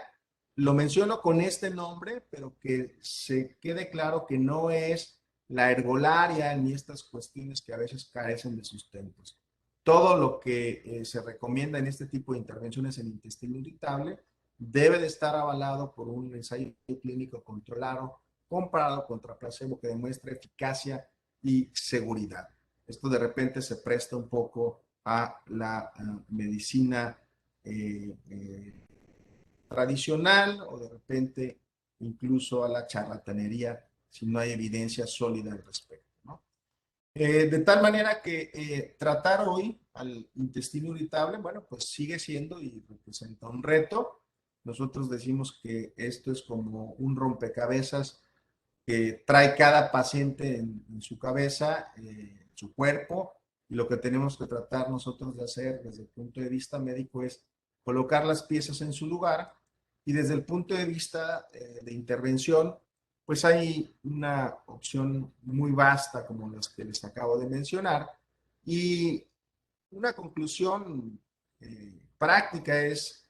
Lo menciono con este nombre, pero que se quede claro que no es la herbolaria ni estas cuestiones que a veces carecen de sustentos. Todo lo que se recomienda en este tipo de intervenciones en intestino irritable debe de estar avalado por un ensayo clínico controlado, comparado contra placebo, que demuestre eficacia y seguridad. Esto de repente se presta un poco a la medicina tradicional o de repente incluso a la charlatanería si no hay evidencia sólida al respecto, ¿no? De tal manera que tratar hoy al intestino irritable, bueno, pues sigue siendo y representa un reto. Nosotros decimos que esto es como un rompecabezas que trae cada paciente en su cabeza, su cuerpo, y lo que tenemos que tratar nosotros de hacer desde el punto de vista médico es colocar las piezas en su lugar Y desde el punto de vista de intervención, pues hay una opción muy vasta como las que les acabo de mencionar. Y una conclusión práctica es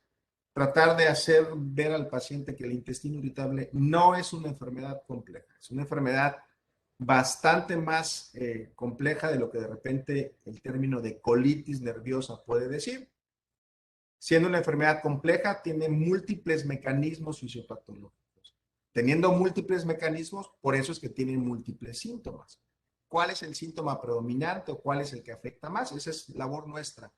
tratar de hacer ver al paciente que el intestino irritable no es una enfermedad compleja, es una enfermedad bastante más compleja de lo que de repente el término de colitis nerviosa puede decir. Siendo una enfermedad compleja, tiene múltiples mecanismos fisiopatológicos. Teniendo múltiples mecanismos, por eso es que tienen múltiples síntomas. ¿Cuál es el síntoma predominante o cuál es el que afecta más? Esa es labor nuestra.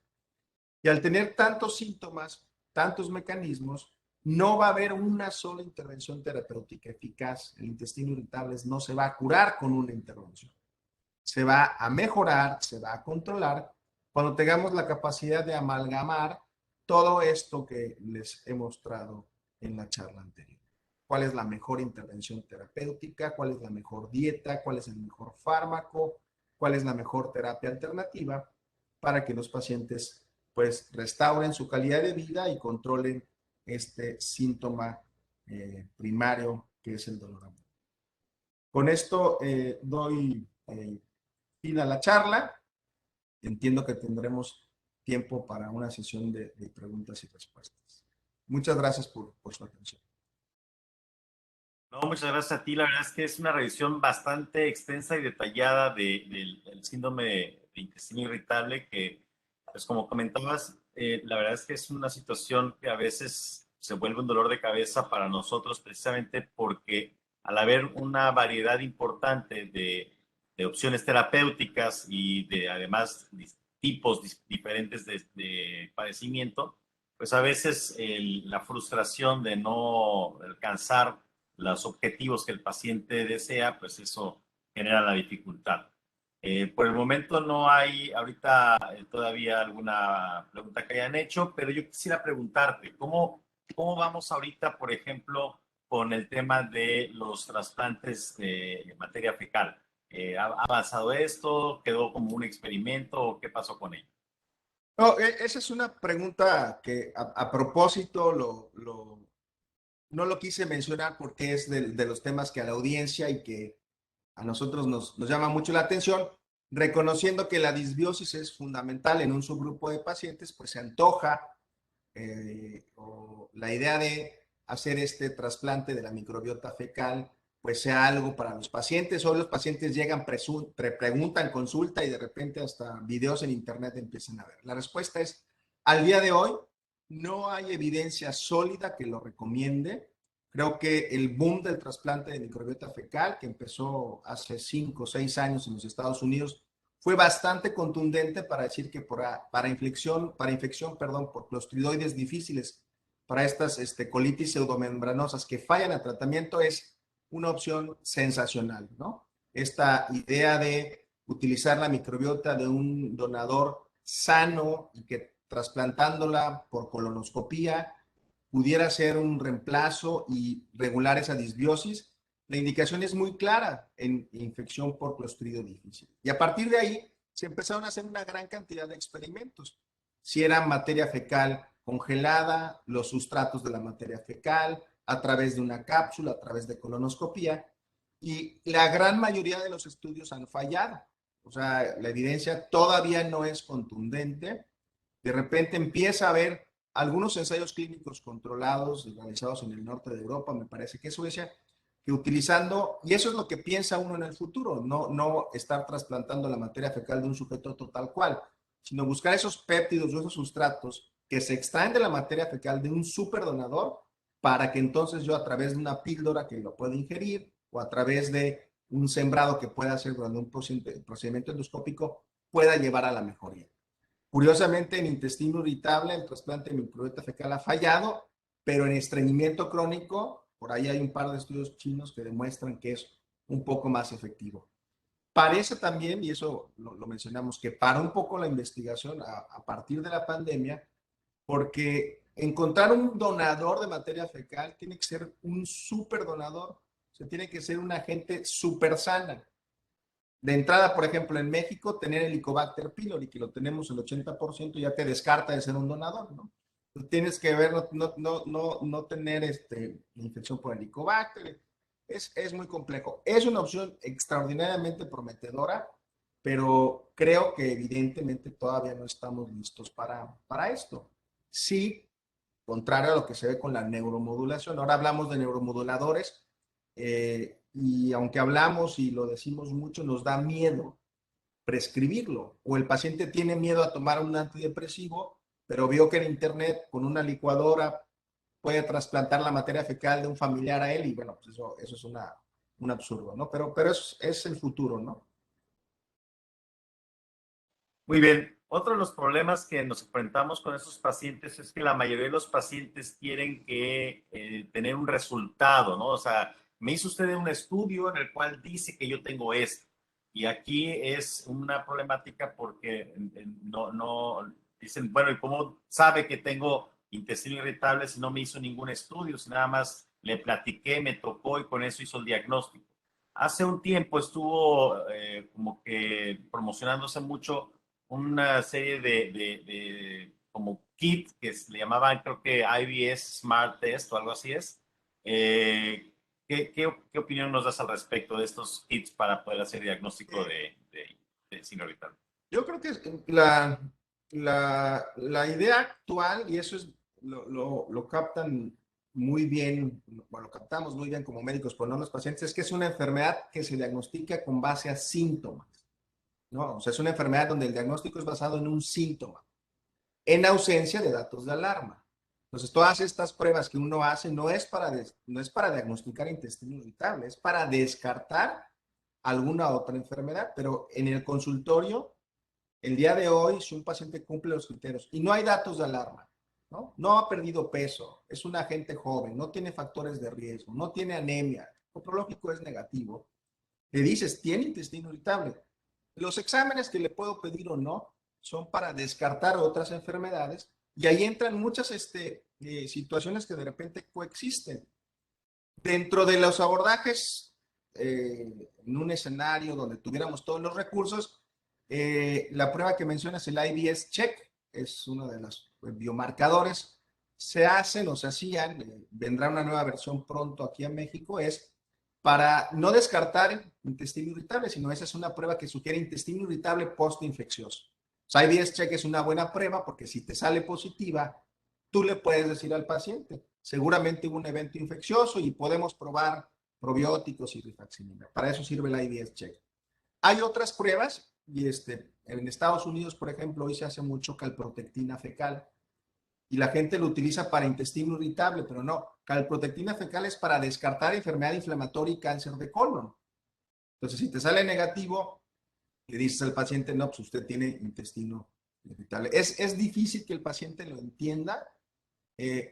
Y al tener tantos síntomas, tantos mecanismos, no va a haber una sola intervención terapéutica eficaz. El intestino irritable no se va a curar con una intervención. Se va a mejorar, se va a controlar cuando tengamos la capacidad de amalgamar todo esto que les he mostrado en la charla anterior. ¿Cuál es la mejor intervención terapéutica? ¿Cuál es la mejor dieta? ¿Cuál es el mejor fármaco? ¿Cuál es la mejor terapia alternativa para que los pacientes pues restauren su calidad de vida y controlen este síntoma primario que es el dolor abdominal? Con esto doy fin a la charla. Entiendo que tendremos tiempo para una sesión de preguntas y respuestas. Muchas gracias por su atención. No, muchas gracias a ti. La verdad es que es una revisión bastante extensa y detallada del síndrome de intestino irritable que, pues como comentabas, la verdad es que es una situación que a veces se vuelve un dolor de cabeza para nosotros precisamente porque al haber una variedad importante de opciones terapéuticas y de además tipos diferentes de padecimiento, pues a veces la frustración de no alcanzar los objetivos que el paciente desea, pues eso genera la dificultad. Por el momento no hay ahorita todavía alguna pregunta que hayan hecho, pero yo quisiera preguntarte, ¿cómo vamos ahorita, por ejemplo, con el tema de los trasplantes de materia fecal? ¿Ha avanzado esto? ¿Quedó como un experimento? ¿O qué pasó con ello? No, esa es una pregunta que a propósito no lo quise mencionar porque es de los temas que a la audiencia y que a nosotros nos llama mucho la atención, reconociendo que la disbiosis es fundamental en un subgrupo de pacientes, pues se antoja o la idea de hacer este trasplante de la microbiota fecal, pues sea algo para los pacientes. Hoy los pacientes llegan, preguntan, consulta y de repente hasta videos en internet empiezan a ver. La respuesta es, al día de hoy, no hay evidencia sólida que lo recomiende. Creo que el boom del trasplante de microbiota fecal, que empezó hace 5 o 6 años en los Estados Unidos, fue bastante contundente para decir que para infección por clostridoides difíciles, para estas colitis pseudomembranosas que fallan a tratamiento, es una opción sensacional, ¿no? Esta idea de utilizar la microbiota de un donador sano y que trasplantándola por colonoscopía pudiera ser un reemplazo y regular esa disbiosis. La indicación es muy clara en infección por Clostridio difícil. Y a partir de ahí se empezaron a hacer una gran cantidad de experimentos. Si era materia fecal congelada, los sustratos de la materia fecal, a través de una cápsula, a través de colonoscopía, y la gran mayoría de los estudios han fallado. O sea, la evidencia todavía no es contundente. De repente empieza a haber algunos ensayos clínicos controlados realizados en el norte de Europa, me parece que es Suecia, que utilizando, y eso es lo que piensa uno en el futuro, no estar trasplantando la materia fecal de un sujeto total cual, sino buscar esos péptidos o esos sustratos que se extraen de la materia fecal de un superdonador para que entonces yo a través de una píldora que lo pueda ingerir o a través de un sembrado que pueda hacer durante un procedimiento endoscópico pueda llevar a la mejoría. Curiosamente, en intestino irritable, el trasplante de microbiota fecal ha fallado, pero en estreñimiento crónico, por ahí hay un par de estudios chinos que demuestran que es un poco más efectivo. Parece también, y eso lo mencionamos, que para un poco la investigación a partir de la pandemia, porque encontrar un donador de materia fecal tiene que ser un super donador, o sea, tiene que ser una gente súper sana. De entrada, por ejemplo, en México, tener Helicobacter pylori, que lo tenemos el 80%, ya te descarta de ser un donador, ¿no? Tú tienes que ver, no tener infección por helicobacter. Es muy complejo. Es una opción extraordinariamente prometedora, pero creo que evidentemente todavía no estamos listos para esto. Sí, contrario a lo que se ve con la neuromodulación. Ahora hablamos de neuromoduladores y aunque hablamos y lo decimos mucho, nos da miedo prescribirlo. O el paciente tiene miedo a tomar un antidepresivo, pero vio que en internet con una licuadora puede trasplantar la materia fecal de un familiar a él y bueno, pues eso es un absurdo, ¿no? Pero es el futuro, ¿no? Muy bien. Otro de los problemas que nos enfrentamos con estos pacientes es que la mayoría de los pacientes quieren que tener un resultado, ¿no? O sea, me hizo usted un estudio en el cual dice que yo tengo esto. Y aquí es una problemática porque no dicen, bueno, ¿y cómo sabe que tengo intestino irritable si no me hizo ningún estudio? Si nada más le platiqué, me tocó y con eso hizo el diagnóstico. Hace un tiempo estuvo como que promocionándose mucho una serie de como kit que le llamaban, creo que IBS Smart Test o algo así es. ¿Qué opinión nos das al respecto de estos kits para poder hacer diagnóstico de signo vital? Yo creo que la idea actual, y eso es, lo captan muy bien, bueno, lo captamos muy bien como médicos, pero no los pacientes, es que es una enfermedad que se diagnostica con base a síntomas, ¿no? O sea, es una enfermedad donde el diagnóstico es basado en un síntoma, en ausencia de datos de alarma. Entonces, todas estas pruebas que uno hace no es para diagnosticar intestino irritable, es para descartar alguna otra enfermedad, pero en el consultorio el día de hoy, si un paciente cumple los criterios y no hay datos de alarma, ¿no? No ha perdido peso, es un agente joven, no tiene factores de riesgo, no tiene anemia, el coprológico es negativo, le dices, tiene intestino irritable. Los exámenes que le puedo pedir o no son para descartar otras enfermedades y ahí entran muchas situaciones que de repente coexisten. Dentro de los abordajes, en un escenario donde tuviéramos todos los recursos, la prueba que mencionas, el IBS Check, es uno de los biomarcadores, se hacen o se hacían, vendrá una nueva versión pronto aquí en México, es para no descartar intestino irritable, sino esa es una prueba que sugiere intestino irritable postinfeccioso. O sea, IBS Check es una buena prueba porque si te sale positiva, tú le puedes decir al paciente, seguramente hubo un evento infeccioso y podemos probar probióticos y rifaximirina. Para eso sirve el IBS Check. Hay otras pruebas y en Estados Unidos, por ejemplo, hoy se hace mucho calprotectina fecal y la gente lo utiliza para intestino irritable, pero no, calprotectina fecal es para descartar enfermedad inflamatoria y cáncer de colon. Entonces, si te sale negativo, le dices al paciente, no, pues usted tiene intestino irritable. Es difícil que el paciente lo entienda.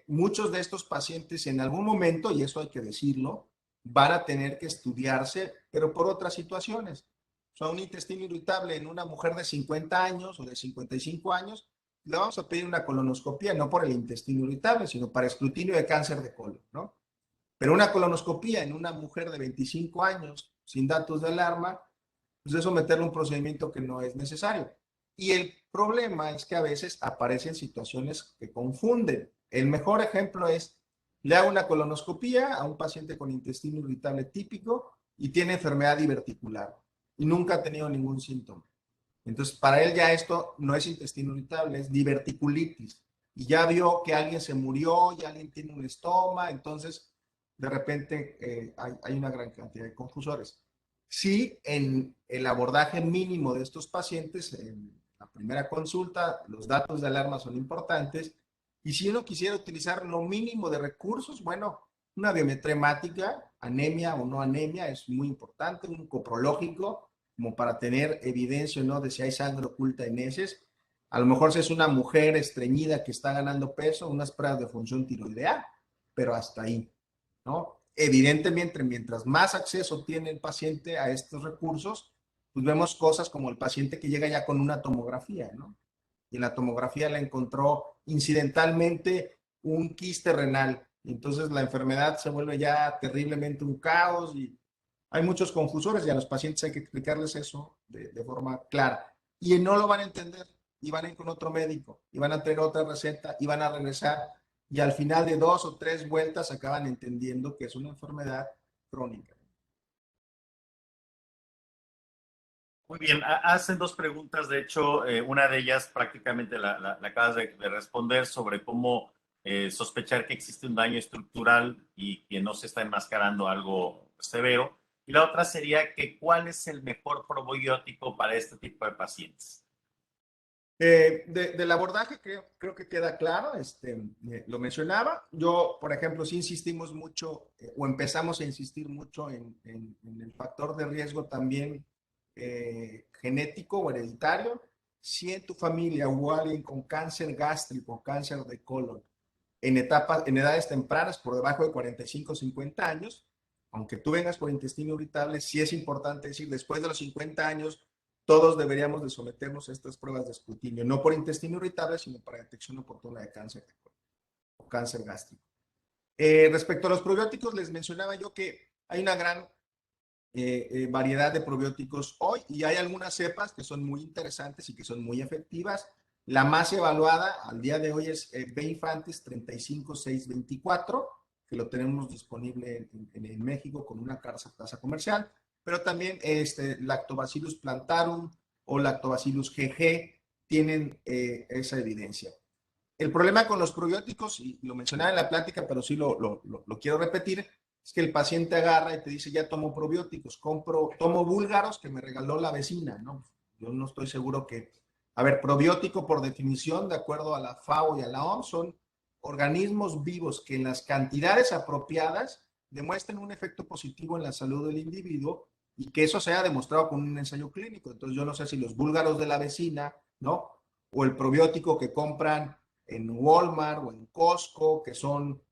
Muchos de estos pacientes en algún momento, y eso hay que decirlo, van a tener que estudiarse, pero por otras situaciones. O sea, un intestino irritable en una mujer de 50 años o de 55 años, le vamos a pedir una colonoscopia, no por el intestino irritable, sino para escrutinio de cáncer de colon, ¿no? Pero una colonoscopia en una mujer de 25 años, sin datos de alarma, pues es someterle a un procedimiento que no es necesario. Y el problema es que a veces aparecen situaciones que confunden. El mejor ejemplo es, le hago una colonoscopía a un paciente con intestino irritable típico y tiene enfermedad diverticular y nunca ha tenido ningún síntoma. Entonces, para él ya esto no es intestino irritable, es diverticulitis. Y ya vio que alguien se murió, ya alguien tiene un estoma, entonces de repente hay una gran cantidad de confusores. Sí, en el abordaje mínimo de estos pacientes, en la primera consulta, los datos de alarma son importantes. Y si uno quisiera utilizar lo mínimo de recursos, bueno, una biometría hemática, anemia o no anemia, es muy importante, un coprológico, como para tener evidencia, ¿no?, de si hay sangre oculta en heces. A lo mejor si es una mujer estreñida que está ganando peso, unas pruebas de función tiroidea, pero hasta ahí, ¿no? Evidentemente, mientras más acceso tiene el paciente a estos recursos, pues vemos cosas como el paciente que llega ya con una tomografía, ¿no? Y en la tomografía le encontró incidentalmente un quiste renal. Entonces la enfermedad se vuelve ya terriblemente un caos y hay muchos confusores y a los pacientes hay que explicarles eso de forma clara. Y no lo van a entender y van a ir con otro médico, y van a tener otra receta, y van a regresar, y al final de 2 o 3 vueltas acaban entendiendo que es una enfermedad crónica. Muy bien, hacen dos preguntas, de hecho, una de ellas prácticamente la acabas de responder sobre cómo sospechar que existe un daño estructural y que no se está enmascarando algo severo. Y la otra sería que ¿cuál es el mejor probiótico para este tipo de pacientes? Del abordaje creo que queda claro, lo mencionaba. Yo, por ejemplo, sí insistimos mucho o empezamos a insistir mucho en el factor de riesgo también genético o hereditario. Si en tu familia hubo alguien con cáncer gástrico, cáncer de colon, en edades tempranas, por debajo de 45 o 50 años, aunque tú vengas por intestino irritable, sí es importante decir, después de los 50 años, todos deberíamos de someternos a estas pruebas de escrutinio, no por intestino irritable, sino para detección oportuna de cáncer de colon o cáncer gástrico. Respecto a los probióticos, les mencionaba yo que hay una gran variedad de probióticos hoy y hay algunas cepas que son muy interesantes y que son muy efectivas. La más evaluada al día de hoy es B. infantis 35624, que lo tenemos disponible en México con una tasa comercial, pero también Lactobacillus plantarum o Lactobacillus GG tienen esa evidencia. El problema con los probióticos, y lo mencionaba en la plática, pero sí lo quiero repetir, es que el paciente agarra y te dice, ya tomo probióticos, tomo búlgaros que me regaló la vecina, ¿no? Yo no estoy seguro que, a ver, probiótico por definición, de acuerdo a la FAO y a la OMS, son organismos vivos que en las cantidades apropiadas demuestren un efecto positivo en la salud del individuo y que eso se haya demostrado con un ensayo clínico. Entonces yo no sé si los búlgaros de la vecina, ¿no? O el probiótico que compran en Walmart o en Costco, que son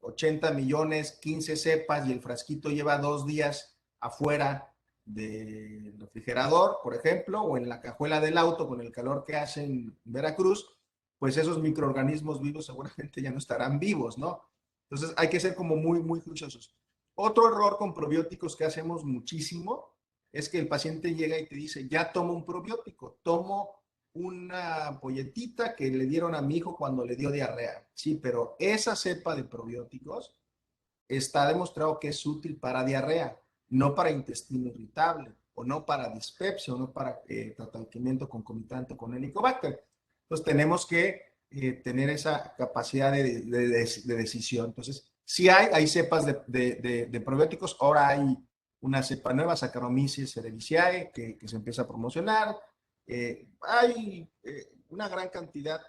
80 millones, 15 cepas y el frasquito lleva 2 días afuera del refrigerador, por ejemplo, o en la cajuela del auto con el calor que hace en Veracruz, pues esos microorganismos vivos seguramente ya no estarán vivos, ¿no? Entonces hay que ser como muy, muy juiciosos. Otro error con probióticos que hacemos muchísimo es que el paciente llega y te dice, ya tomo un probiótico, tomo una polletita que le dieron a mi hijo cuando le dio diarrea. Sí, pero esa cepa de probióticos está demostrado que es útil para diarrea, no para intestino irritable, o no para dispepsia, o no para tratamiento concomitante con Helicobacter. Entonces tenemos que tener esa capacidad de decisión. Entonces, sí hay cepas de probióticos, ahora hay una cepa nueva, Saccharomyces cerevisiae, que se empieza a promocionar. Hay una gran cantidad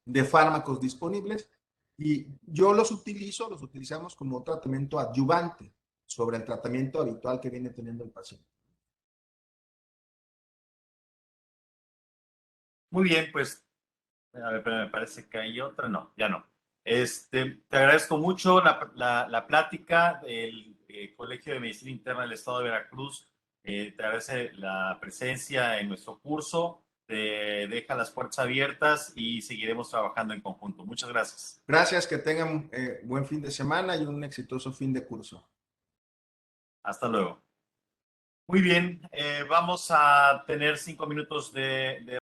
de fármacos disponibles y yo los utilizamos como tratamiento adyuvante sobre el tratamiento habitual que viene teniendo el paciente. Muy bien, pues, a ver, pero me parece que hay otra, no, ya no. Te agradezco mucho la plática del Colegio de Medicina Interna del Estado de Veracruz. Te agradece la presencia en nuestro curso, te deja las puertas abiertas y seguiremos trabajando en conjunto. Muchas gracias. Gracias, que tengan buen fin de semana y un exitoso fin de curso. Hasta luego. Muy bien, vamos a tener 5 minutos de